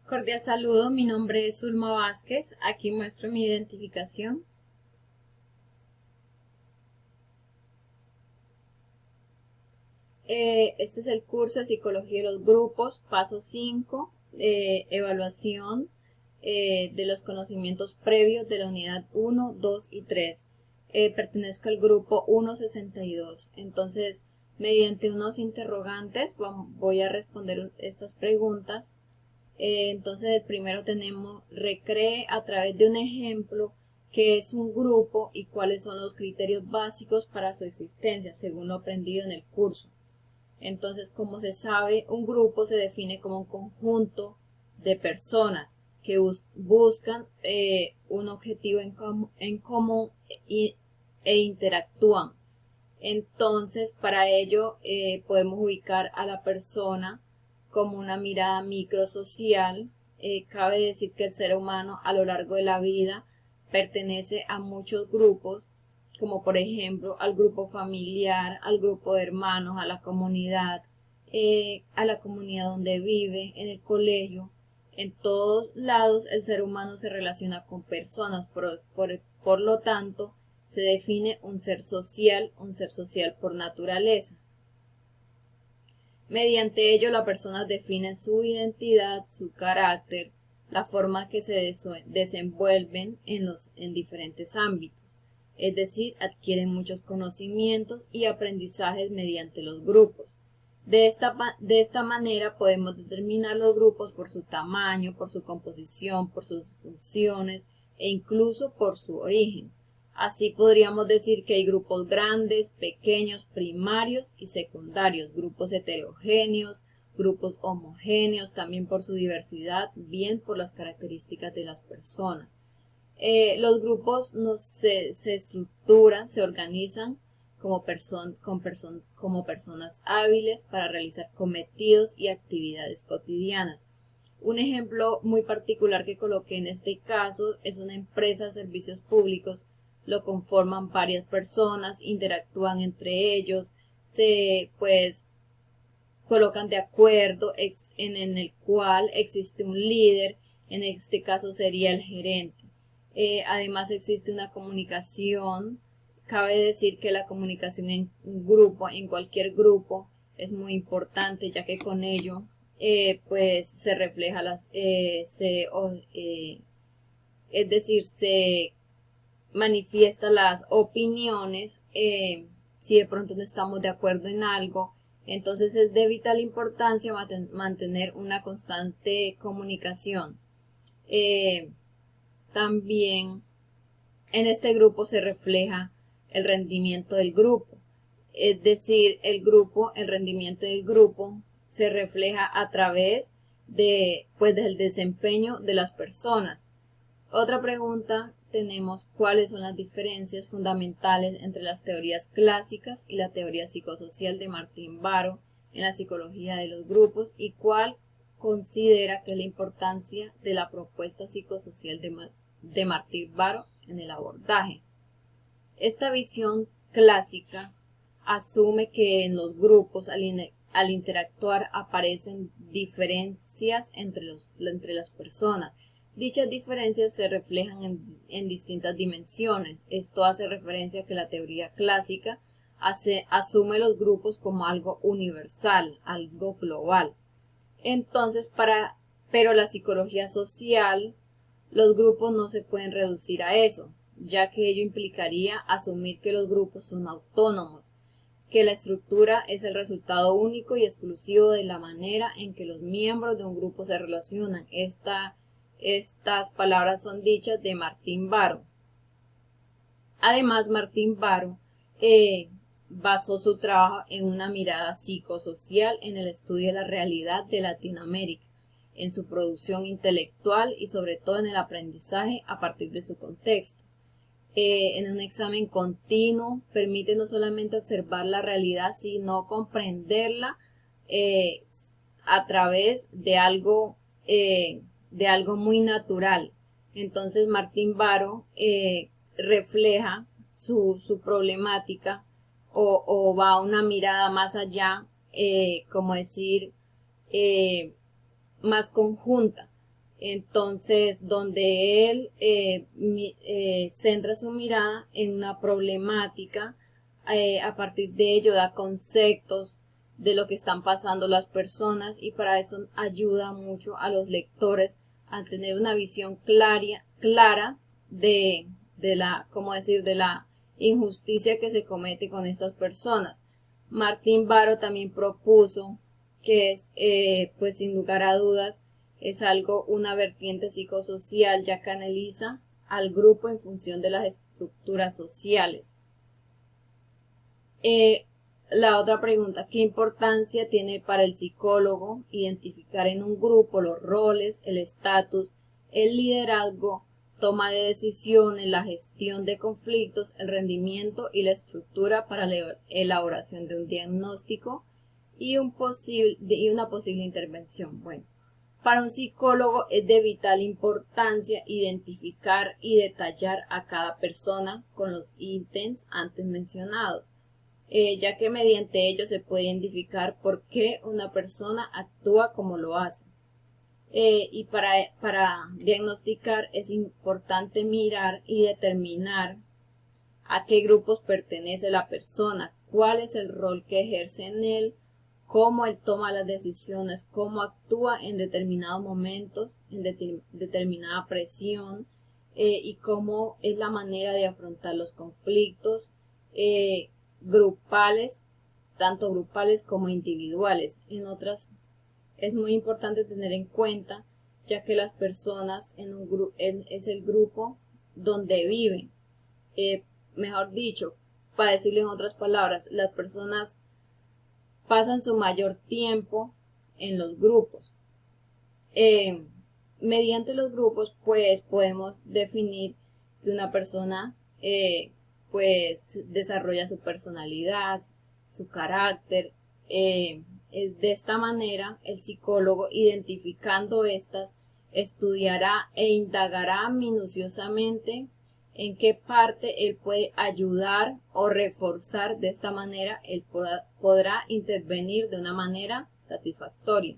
Cordial saludo, mi nombre es Zulma Vázquez, aquí muestro mi identificación. Este es el curso de Psicología de los Grupos, paso 5, evaluación de los conocimientos previos de la unidad 1, 2 y 3. Pertenezco al grupo 162, entonces mediante unos interrogantes voy a responder estas preguntas. Entonces el primero tenemos, recree a través de un ejemplo qué es un grupo y cuáles son los criterios básicos para su existencia, según lo aprendido en el curso. Entonces, como se sabe, un grupo se define como un conjunto de personas que buscan un objetivo en común e interactúan. Entonces, para ello podemos ubicar a la persona como una mirada microsocial. Cabe decir que el ser humano a lo largo de la vida pertenece a muchos grupos, como por ejemplo al grupo familiar, al grupo de hermanos, a la comunidad donde vive, en el colegio. En todos lados el ser humano se relaciona con personas, por lo tanto, se define un ser social por naturaleza. Mediante ello, la persona define su identidad, su carácter, la forma que se desenvuelven en diferentes ámbitos. Es decir, adquieren muchos conocimientos y aprendizajes mediante los grupos. De esta manera podemos determinar los grupos por su tamaño, por su composición, por sus funciones e incluso por su origen. Así podríamos decir que hay grupos grandes, pequeños, primarios y secundarios, grupos heterogéneos, grupos homogéneos, también por su diversidad, bien por las características de las personas. Los grupos se estructuran, se organizan como personas hábiles para realizar cometidos y actividades cotidianas. Un ejemplo muy particular que coloqué en este caso es una empresa de servicios públicos. Lo conforman varias personas, interactúan entre ellos, se colocan de acuerdo en el cual existe un líder, en este caso sería el gerente. Además existe una comunicación. Cabe decir que la comunicación en un grupo, en cualquier grupo, es muy importante, ya que con ello se refleja es decir, se manifiesta las opiniones. Si de pronto no estamos de acuerdo en algo, entonces es de vital importancia mantener una constante comunicación. También en este grupo se refleja el rendimiento del grupo, es decir, el rendimiento del grupo se refleja a través del desempeño de las personas. Otra pregunta tenemos: ¿cuáles son las diferencias fundamentales entre las teorías clásicas y la teoría psicosocial de Martín Baró en la psicología de los grupos, y cuál considera que es la importancia de la propuesta psicosocial de Martín Baró en el abordaje? Esta visión clásica asume que en los grupos al interactuar aparecen diferencias entre las personas. Dichas diferencias se reflejan en distintas dimensiones. Esto hace referencia a que la teoría clásica asume los grupos como algo universal, algo global. Entonces, pero la psicología social, los grupos no se pueden reducir a eso, ya que ello implicaría asumir que los grupos son autónomos, que la estructura es el resultado único y exclusivo de la manera en que los miembros de un grupo se relacionan. Estas palabras son dichas de Martín Baró. Además, Martín Baró basó su trabajo en una mirada psicosocial en el estudio de la realidad de Latinoamérica, en su producción intelectual y sobre todo en el aprendizaje a partir de su contexto. En un examen continuo permite no solamente observar la realidad, sino comprenderla a través de algo muy natural. Entonces Martín Baró refleja su problemática o va a una mirada más allá, como decir, más conjunta, Entonces, donde él centra su mirada en una problemática, a partir de ello da conceptos de lo que están pasando las personas, y para esto ayuda mucho a los lectores a tener una visión clara de la, ¿cómo decir?, de la injusticia que se comete con estas personas. Martín Baró también propuso que es, pues sin lugar a dudas, es una vertiente psicosocial, ya que analiza al grupo en función de las estructuras sociales. La otra pregunta: ¿qué importancia tiene para el psicólogo identificar en un grupo los roles, el estatus, el liderazgo, toma de decisiones, la gestión de conflictos, el rendimiento y la estructura para la elaboración de un diagnóstico y una posible intervención? Bueno, para un psicólogo es de vital importancia identificar y detallar a cada persona con los ítems antes mencionados, ya que mediante ello se puede identificar por qué una persona actúa como lo hace. Y para diagnosticar es importante mirar y determinar a qué grupos pertenece la persona, cuál es el rol que ejerce en él, cómo él toma las decisiones, cómo actúa en determinados momentos, en determinada presión, y cómo es la manera de afrontar los conflictos grupales, tanto grupales como individuales. En otras, es muy importante tener en cuenta, ya que las personas es el grupo donde viven. Mejor dicho, para decirlo en otras palabras, las personas pasan su mayor tiempo en los grupos. Mediante los grupos, pues podemos definir que una persona pues desarrolla su personalidad, su carácter. De esta manera, el psicólogo, identificando estas, estudiará e indagará minuciosamente en qué parte él puede ayudar o reforzar. De esta manera, él podrá intervenir de una manera satisfactoria.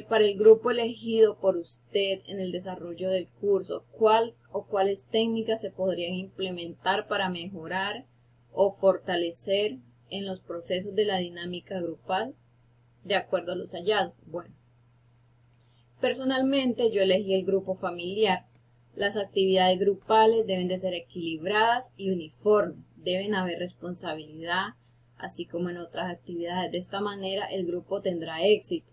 Para el grupo elegido por usted en el desarrollo del curso, ¿cuáles técnicas se podrían implementar para mejorar o fortalecer en los procesos de la dinámica grupal de acuerdo a los hallazgos? Bueno, personalmente yo elegí el grupo familiar. Las actividades grupales deben de ser equilibradas y uniformes, deben haber responsabilidad, así como en otras actividades. De esta manera el grupo tendrá éxito.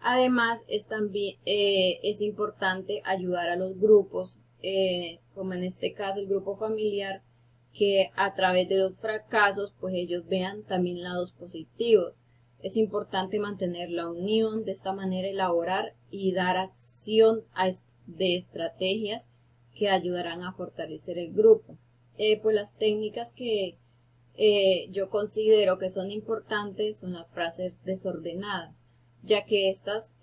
Además, es importante ayudar a los grupos, como en este caso el grupo familiar, que a través de los fracasos, pues ellos vean también lados positivos. Es importante mantener la unión, de esta manera elaborar y dar acción de estrategias que ayudarán a fortalecer el grupo. Pues las técnicas que yo considero que son importantes son las frases desordenadas, ya que estas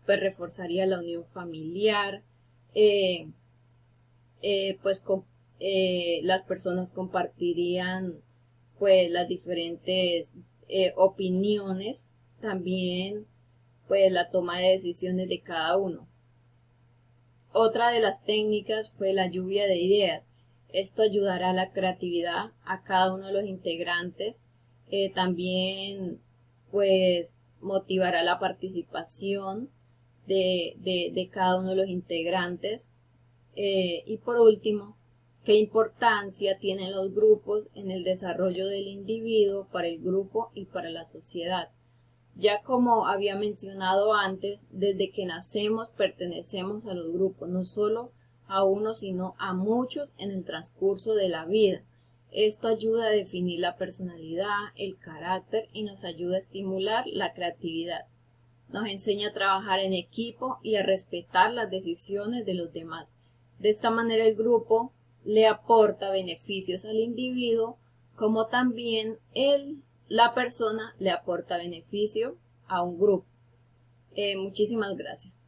pues reforzaría la unión familiar, pues las personas compartirían pues las diferentes opiniones, también pues la toma de decisiones de cada uno. Otra de las técnicas fue la lluvia de ideas. Esto ayudará a la creatividad a cada uno de los integrantes. También pues motivará la participación de cada uno de los integrantes. Y por último, ¿qué importancia tienen los grupos en el desarrollo del individuo, para el grupo y para la sociedad? Ya como había mencionado antes, desde que nacemos pertenecemos a los grupos, no solo a uno, sino a muchos en el transcurso de la vida. Esto ayuda a definir la personalidad, el carácter, y nos ayuda a estimular la creatividad. Nos enseña a trabajar en equipo y a respetar las decisiones de los demás. De esta manera el grupo le aporta beneficios al individuo, como también la persona le aporta beneficio a un grupo. Muchísimas gracias.